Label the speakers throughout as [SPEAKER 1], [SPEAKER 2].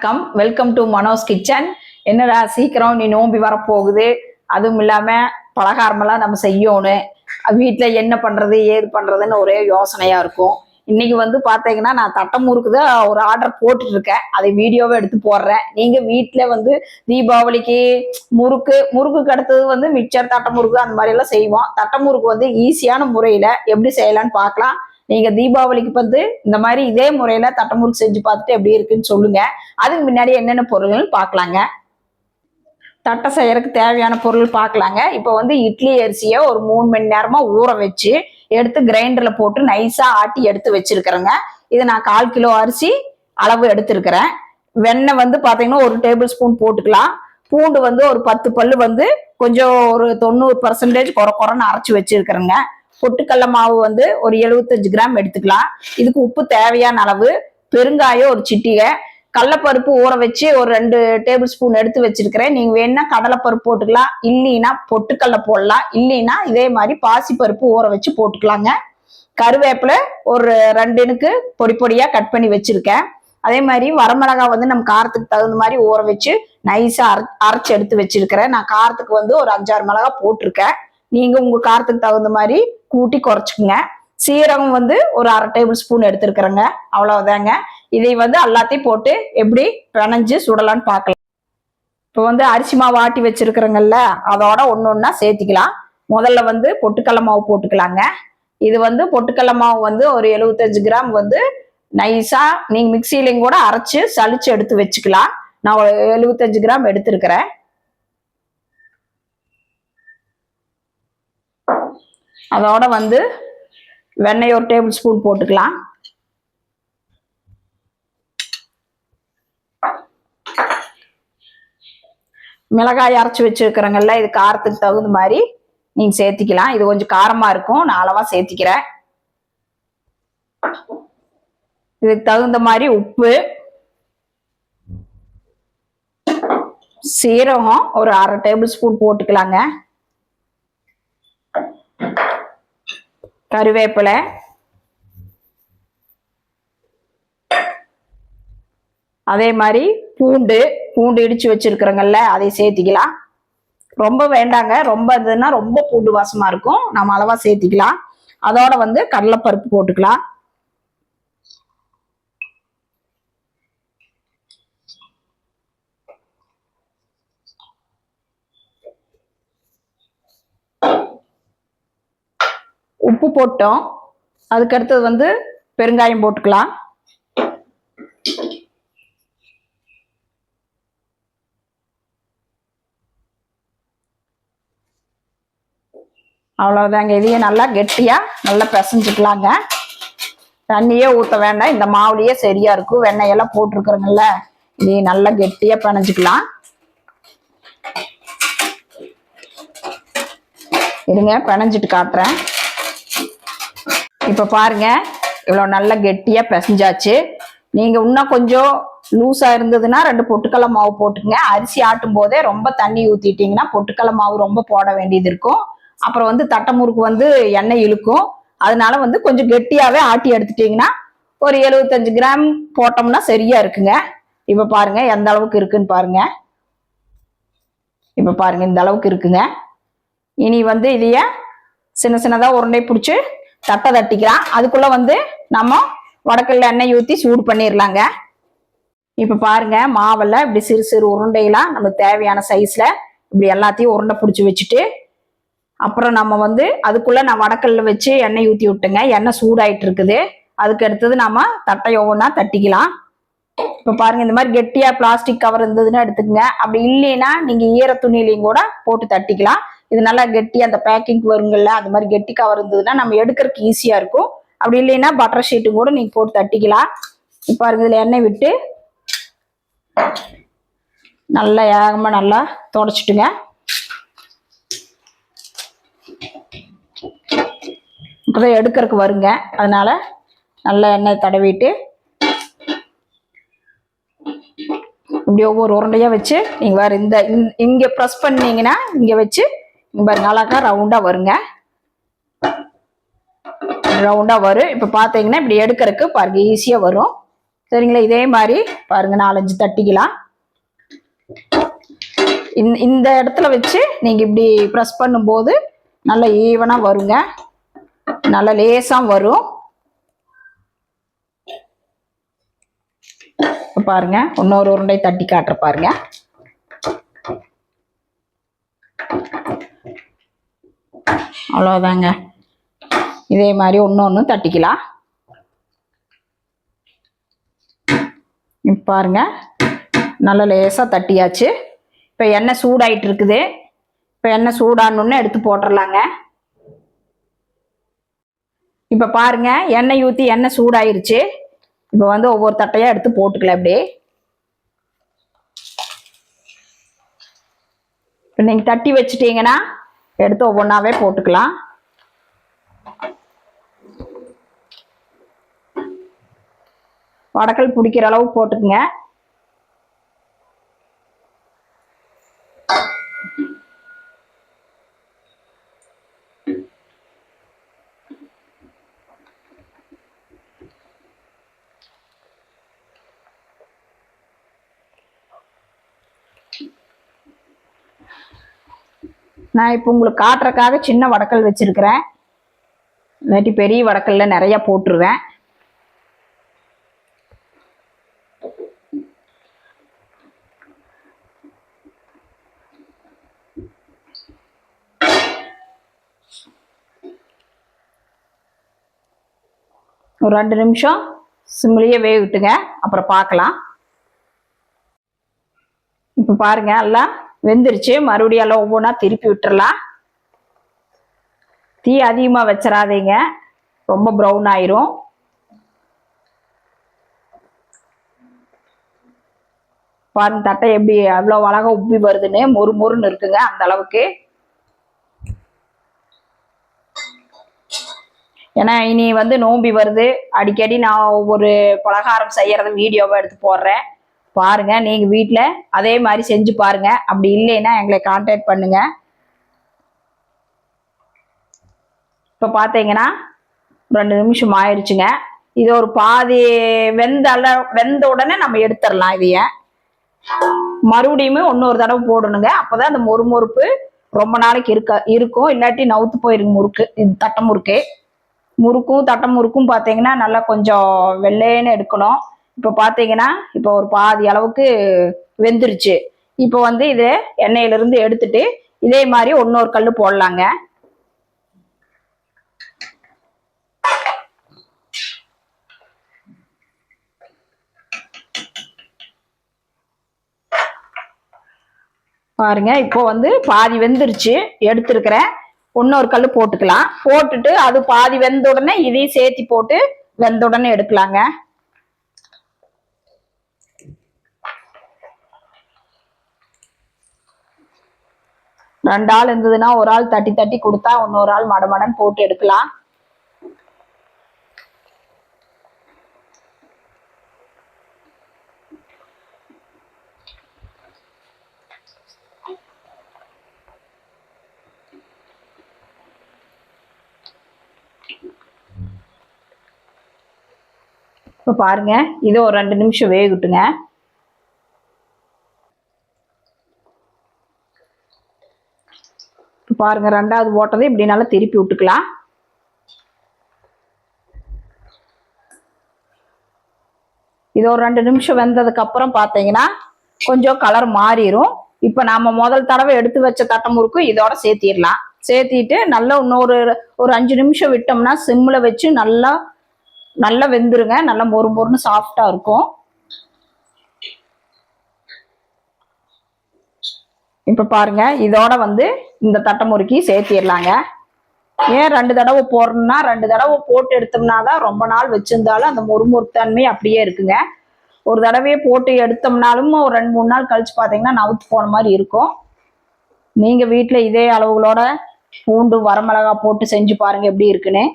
[SPEAKER 1] வணக்கம், welcome to Mano's kitchen. என்னடா சீக்கிரம் நீ நோம்பி வரப்போகுது, அதுவும் இல்லாம பலகாரமெல்லாம் நம்ம செய்யணும், வீட்டில் என்ன பண்றது ஏது பண்றதுன்னு ஒரே யோசனையா இருக்கும். இன்னைக்கு வந்து பாத்தீங்கன்னா நான் தட்டமுறுக்கு தான் ஒரு ஆர்டர் போட்டுட்டு இருக்கேன். அதை வீடியோவை எடுத்து போடுறேன். நீங்க வீட்டுல வந்து தீபாவளிக்கு முறுக்கு அடுத்தது வந்து மிக்சர் தட்டமுறுக்கு அந்த மாதிரி எல்லாம் செய்வோம். தட்டமுறுக்கு வந்து ஈஸியான முறையில எப்படி செய்யலாம்னு பார்க்கலாம். நீங்க தீபாவளிக்கு வந்து இந்த மாதிரி இதே முறையில தட்டமுறுக்கு செஞ்சு பார்த்துட்டு எப்படி இருக்குன்னு சொல்லுங்க. அதுக்கு முன்னாடி என்னென்ன பொருள்கள் பார்க்கலாங்க. தட்டை செய்யறதுக்கு தேவையான பொருள் பார்க்கலாங்க. இப்போ வந்து இட்லி அரிசியை ஒரு 3 மணி நேரமா ஊற வச்சு எடுத்து கிரைண்டர்ல போட்டு நைஸா ஆட்டி எடுத்து வச்சிருக்கிறேங்க. இது நான் 1/4 கிலோ அரிசி அளவு எடுத்திருக்கிறேன். வெண்ணெய் வந்து பாத்தீங்கன்னா 1 டேபிள் ஸ்பூன் போட்டுக்கலாம். பூண்டு வந்து ஒரு 10 பல்லு வந்து கொஞ்சம் ஒரு 90% குறைன்னு அரைச்சு வச்சிருக்கிறேங்க. பொட்டுக்கடல மாவு வந்து ஒரு 75 கிராம் எடுத்துக்கலாம். இதுக்கு உப்பு தேவையான அளவு, பெருங்காயம் ஒரு சிட்டிகை, கடலைப்பருப்பு ஊற வச்சு ஒரு 2 டேபிள் ஸ்பூன் எடுத்து வச்சிருக்கிறேன். நீங்க வேணா கடலைப்பருப்பு போட்டுக்கலாம், இல்லைன்னா பொட்டுக்கடலை போடலாம், இல்லைன்னா இதே மாதிரி பாசிப்பருப்பு ஊற வச்சு போட்டுக்கலாங்க. கருவேப்பிலை ஒரு 2 இனுக்கு பொடி பொடியா கட் பண்ணி வச்சிருக்கேன். அதே மாதிரி வரமிளகாய் வந்து நம்ம காரத்துக்கு தகுந்த மாதிரி ஊற வச்சு நைஸா அரைச்சு எடுத்து வச்சிருக்கிறேன். நான் காரத்துக்கு வந்து ஒரு 5-6 மிளகாய் போட்டிருக்கேன். நீங்க உங்க காரத்துக்கு தகுந்த மாதிரி கூட்டி குறைச்சுக்குங்க. சீரகம் வந்து ஒரு 1/2 டேபிள் ஸ்பூன் எடுத்துருக்கிறேங்க. அவ்வளவுதாங்க. இதை வந்து எல்லாத்தையும் போட்டு எப்படி பிணைஞ்சு சுடலான்னு பார்க்கலாம். இப்போ வந்து அரிசி மாவு ஆட்டி வச்சிருக்கிறேங்கல்ல, அதோட ஒன்னொன்னா சேர்த்திக்கலாம். முதல்ல வந்து பொட்டுக்கடலை மாவு போட்டுக்கலாங்க. இது வந்து பொட்டுக்கடலை மாவு வந்து ஒரு 75 கிராம் வந்து நைஸா நீங்க மிக்சியிலையும் கூட அரைச்சு சளிச்சு எடுத்து வச்சுக்கலாம். நான் ஒரு 75 கிராம் எடுத்திருக்கிறேன். அதோட வந்து வெண்ணெய் ஒரு டேபிள் ஸ்பூன் போட்டுக்கலாம். மிளகாய் அரைச்சி வச்சிருக்கிறேங்கல்ல, இது காரத்துக்கு தகுந்த மாதிரி நீங்க சேர்த்திக்கலாம். இது கொஞ்சம் காரமா இருக்கும், நான் அளவா சேர்த்திக்கிறேன். இதுக்கு தகுந்த மாதிரி உப்பு, சீரகம் ஒரு 1/2 டேபிள் ஸ்பூன் போட்டுக்கலாங்க. கருவேப்பிலை, அதே மாதிரி பூண்டு இடிச்சு வச்சிருக்கிறோங்கல்ல, அதை சேர்த்திக்கலாம். ரொம்ப வேண்டாங்க, ரொம்ப இருந்ததுன்னா ரொம்ப பூண்டு வாசமா இருக்கும், நம்ம அளவா சேர்த்திக்கலாம். அதோட வந்து கடலைப்பருப்பு போட்டுக்கலாம். உப்பு போட்டோம். அதுக்கு அடுத்தது வந்து பெருங்காயம் போட்டுக்கலாம். அவ்வளவுதாங்க. இதையே நல்லா கெட்டியா நல்லா பிசைஞ்சுக்கலாங்க. தண்ணியே ஊற்ற வேண்டாம், இந்த மாவுலயே சரியா இருக்கும். வெண்ணெயெல்லாம் போட்டிருக்கிறோங்கல்ல, இதையும் நல்லா கெட்டியா பிணைஞ்சுக்கலாம். இருங்க, பிணைஞ்சிட்டு காட்டுறேன். இப்ப பாருங்க, இவ்வளவு நல்லா கெட்டியா பிசைஞ்சாச்சு. நீங்க இன்னும் கொஞ்சம் லூஸா இருந்ததுன்னா 2 பொட்டுக்கடலை மாவு போட்டுக்கங்க. அரிசி ஆட்டும் போதே ரொம்ப தண்ணி ஊத்திட்டீங்கன்னா பொட்டுக்கடலை மாவு ரொம்ப போட வேண்டியது இருக்கும். அப்புறம் வந்து தட்டமுறுக்கு வந்து எண்ணெய் இழுக்கும். அதனால வந்து கொஞ்சம் கெட்டியாவே ஆட்டி எடுத்துட்டீங்கன்னா ஒரு 75 கிராம் போட்டோம்னா சரியா இருக்குங்க. இப்ப பாருங்க எந்த அளவுக்கு இருக்குன்னு பாருங்க. இப்ப பாருங்க இந்த அளவுக்கு இருக்குங்க. இனி வந்து இதைய சின்ன சின்னதா உருண்டை பிடிச்சு தட்டை தட்டிக்கலாம். அதுக்குள்ள வந்து நம்ம வடக்கல்ல எண்ணெய் ஊற்றி சூடு பண்ணிடலாங்க. இப்ப பாருங்க, மாவெல்லாம் இப்படி சிறு சிறு உருண்டைலாம் நமக்கு தேவையான சைஸ்ல இப்படி எல்லாத்தையும் உருண்டை பிடிச்சி வச்சுட்டு, அப்புறம் நம்ம வந்து அதுக்குள்ள நான் வடக்கல்ல வச்சு எண்ணெய் ஊற்றி விட்டுங்க. எண்ணெய் சூடாயிட்டு இருக்குது. அதுக்கு அடுத்தது நாம தட்டை ஒவ்வொன்றா தட்டிக்கலாம். இப்ப பாருங்க, இந்த மாதிரி கெட்டியா பிளாஸ்டிக் கவர் இருந்ததுன்னா எடுத்துக்கங்க. அப்படி இல்லைன்னா நீங்க ஈர துணியிலையும் கூட போட்டு தட்டிக்கலாம். இது நல்லா கெட்டி அந்த பேக்கிங் வருங்கல்ல, அந்த மாதிரி கெட்டி கவர் இருந்ததுன்னா நம்ம எடுக்கிறதுக்கு ஈஸியா இருக்கும். அப்படி இல்லைன்னா பட்டர் ஷீட்டும் கூட நீங்க போட்டு தட்டிக்கலாம். இப்ப பாருங்க, இதுல எண்ணெய் விட்டு நல்லா ஏகமா நல்லா தொடச்சிட்டுங்க. இப்பதான் எடுக்கிறதுக்கு வருங்க, அதனால நல்லா எண்ணெய் தடவிட்டு இப்படி ஒவ்வொரு உருண்டையா வச்சு நீங்க வேற இந்த இங்க ப்ரெஸ் பண்ணீங்கன்னா இங்க வச்சு பாருங்க அழகா ரவுண்டா வருங்க. ரவுண்டா வரும். இப்ப பாத்தீங்கன்னா இப்படி எடுக்கிறதுக்கு பாருங்க ஈஸியா வரும். சரிங்களா? இதே மாதிரி பாருங்க 4-5 தட்டிக்கலாம். இந்த இடத்துல வச்சு நீங்க இப்படி ப்ரெஸ் பண்ணும்போது நல்லா ஈவனா வருங்க, நல்லா லேசா வரும். பாருங்க இன்னொரு உருண்டை தட்டி காட்டுற பாருங்க. அவ்வளோதாங்க. இதே மாதிரி ஒன்று தட்டிக்கலாம். பாருங்க நல்லா லேசா தட்டியாச்சு. இப்போ எண்ணெய் சூடாயிட்டு இருக்குது. இப்போ எண்ணெய் சூடானோன்னு எடுத்து போட்டுடலாங்க. இப்போ பாருங்க எண்ணெய் ஊற்றி எண்ணெய் சூடாயிருச்சு. இப்போ வந்து ஒவ்வொரு தட்டையாக எடுத்து போட்டுக்கலாம். இப்படி இப்போ நீங்கள் தட்டி வச்சுட்டீங்கன்னா எடுத்து ஒவ்வொன்றாவே போட்டுக்கலாம். வடக்கல் பிடிக்கிற அளவு போட்டுக்குங்க. நான் இப்போ உங்களுக்கு காட்டுறதுக்காக சின்ன வடக்கல் வச்சிருக்கிறேன். இல்லாட்டி பெரிய வடக்கல்ல நிறைய போட்டுருவேன். ஒரு 2 நிமிஷம் சிம்லேயே வேகட்டுங்க, அப்புறம் பார்க்கலாம். இப்போ பாருங்க எல்லாம் வெந்துருச்சு. மறுபடியும் எல்லாம் ஒவ்வொன்றா திருப்பி விட்டுறலாம். தீ அதிகமாக வச்சிடாதீங்க, ரொம்ப ப்ரௌன் ஆயிரும். பாருங்க தட்டை எப்படி அவ்வளோ அழகா உப்பி வருதுன்னு, மொறு மொறுன்னு இருக்குங்க அந்த அளவுக்கு. ஏன்னா இனி வந்து நோம்பி வருது, அடிக்கடி நான் ஒவ்வொரு பலகாரம் செய்யறத வீடியோவை எடுத்து போடுறேன். பாருங்க நீங்க வீட்டில் அதே மாதிரி செஞ்சு பாருங்க. அப்படி இல்லைன்னா எங்களை கான்டாக்ட் பண்ணுங்க. இப்போ பார்த்தீங்கன்னா 2 நிமிஷம் ஆயிடுச்சுங்க. இது ஒரு பாதி வெந்த உடனே நம்ம எடுத்துடலாம். இதைய மறுபடியுமே இன்னொரு தடவை போடணுங்க. அப்போதான் அந்த மொறுமொறுப்பு ரொம்ப நாளைக்கு இருக்கும். இல்லாட்டி நவுத்து போயிருங்க முறுக்கு. இது தட்டை முறுக்கு. தட்டை முறுக்கும் பார்த்தீங்கன்னா நல்லா கொஞ்சம் வெள்ளைன்னு எடுக்கணும். இப்போ பார்த்தீங்கன்னா இப்போ ஒரு பாதி அளவுக்கு வெந்துருச்சு. இப்போ வந்து இதை எண்ணெயிலிருந்து எடுத்துட்டு இதே மாதிரி இன்னொரு கல் போடலாங்க. பாருங்க இப்போ வந்து பாதி வெந்துருச்சு, எடுத்துருக்கிறேன். இன்னொரு கல் போட்டுக்கலாம். போட்டுட்டு அது பாதி வெந்த உடனே இதையும் சேர்த்தி போட்டு வெந்த உடனே எடுக்கலாங்க. ரெண்டு ஆள் இருந்ததுன்னா ஒரு ஆள் தட்டி தட்டி கொடுத்தா இன்னொரு ஆள் மடமடன்னு போட்டு எடுக்கலாம். இப்போ பாருங்க இது ஒரு 2 நிமிஷம் வேகட்டுங்க. பாருங்க ரெண்டாவது போட்டதை இப்படி நல்லா திருப்பி விட்டுக்கலாம். இது ஒரு 2 நிமிஷம் வெந்ததுக்கு அப்புறம் பார்த்தீங்கன்னா கொஞ்சம் கலர் மாறிடும். இப்போ நாம முதல் தடவை எடுத்து வச்ச தட்டை முறுக்கு இதோட சேர்த்திடலாம். சேர்த்திட்டு நல்லா ஒரு 5 நிமிஷம் விட்டோம்னா சிம்மில் வச்சு நல்லா வெந்துருங்க. நல்லா மொறு மொறுன்னு சாஃப்டா இருக்கும். இப்ப பாருங்க இதோட வந்து இந்த தட்டை முறுக்கி சேர்த்திடலாங்க. ஏன் 2 தடவை போடணும்னா 2 தடவை போட்டு எடுத்தோம்னா தான் ரொம்ப நாள் வச்சிருந்தாலும் அந்த முறுமுறுத்தன்மை அப்படியே இருக்குங்க. ஒரு தடவையே போட்டு எடுத்தோம்னாலும் ஒரு 2-3 நாள் கழிச்சு பார்த்தீங்கன்னா நவுத்து போன மாதிரி இருக்கும். நீங்க வீட்டில் இதே அளவுகளோட பூண்டு வரமிளகா போட்டு செஞ்சு பாருங்க எப்படி இருக்குன்னு.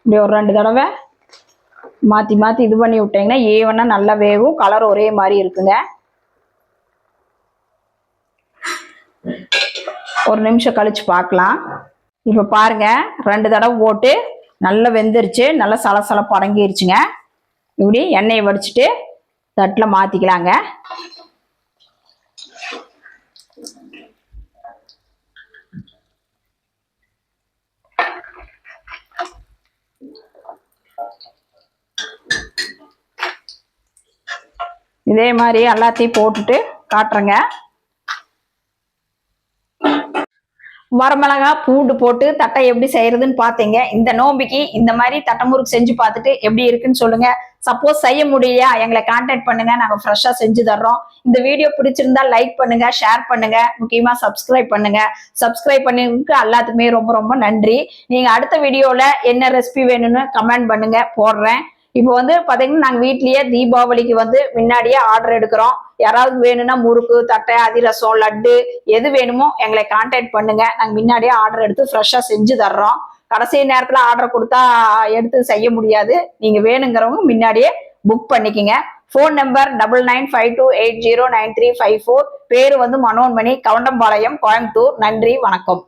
[SPEAKER 1] இப்படி ஒரு 2 தடவை மாற்றி மாற்றி இது பண்ணி விட்டீங்கன்னா ஈவனா நல்லா வேகும். கலர் ஒரே மாதிரி இருக்குங்க. ஒரு நிமிஷம் கழிச்சு பார்க்கலாம். இப்போ பாருங்க, 2 தடவை போட்டு நல்லா வெந்துருச்சு, நல்லா சலசலப்பு அடங்கிருச்சுங்க. இப்படி எண்ணெயை வடிச்சிட்டு தட்டில் மாத்திக்கலாங்க. இதே மாதிரி எல்லாத்தையும் போட்டுட்டு காட்டுறேங்க. வரமிளகா பூண்டு போட்டு தட்டை எப்படி செய்யறதுன்னு பார்த்தீங்க. இந்த நோம்பிக்கு இந்த மாதிரி தட்டை முறுக்கு செஞ்சு பார்த்துட்டு எப்படி இருக்குன்னு சொல்லுங்க. சப்போஸ் செய்ய முடியலையா எங்களை கான்டாக்ட் பண்ணுங்க, நாங்க ஃப்ரெஷ்ஷா செஞ்சு தர்றோம். இந்த வீடியோ பிடிச்சிருந்தா லைக் பண்ணுங்க, ஷேர் பண்ணுங்க, முக்கியமா சப்ஸ்கிரைப் பண்ணுங்க. சப்ஸ்கிரைப் பண்ணதுக்கு எல்லாத்துக்குமே ரொம்ப ரொம்ப நன்றி. நீங்க அடுத்த வீடியோல என்ன ரெசிபி வேணும்னு கமெண்ட் பண்ணுங்க, போடுறேன். இப்போ பாத்தீங்கன்னா நாங்க வீட்லயே தீபாவளிக்கு முன்னாடியே ஆர்டர் எடுக்கிறோம். யாராவது வேணும்னா முறுக்கு, தட்டை, அதிரசம், லட்டு எது வேணுமோ எங்களை கான்டாக்ட் பண்ணுங்க. நாங்க முன்னாடியே ஆர்டர் எடுத்து ஃப்ரெஷ்ஷா செஞ்சு தர்றோம். கடைசி நேரத்துல ஆர்டர் கொடுத்தா எடுத்து செய்ய முடியாது. நீங்க வேணுங்கிறவங்க முன்னாடியே புக் பண்ணிக்கங்க. Phone number 9952809354. பேரு மனோன்மணி, கவுண்டம்பாளையம், கோயம்புத்தூர். நன்றி, வணக்கம்.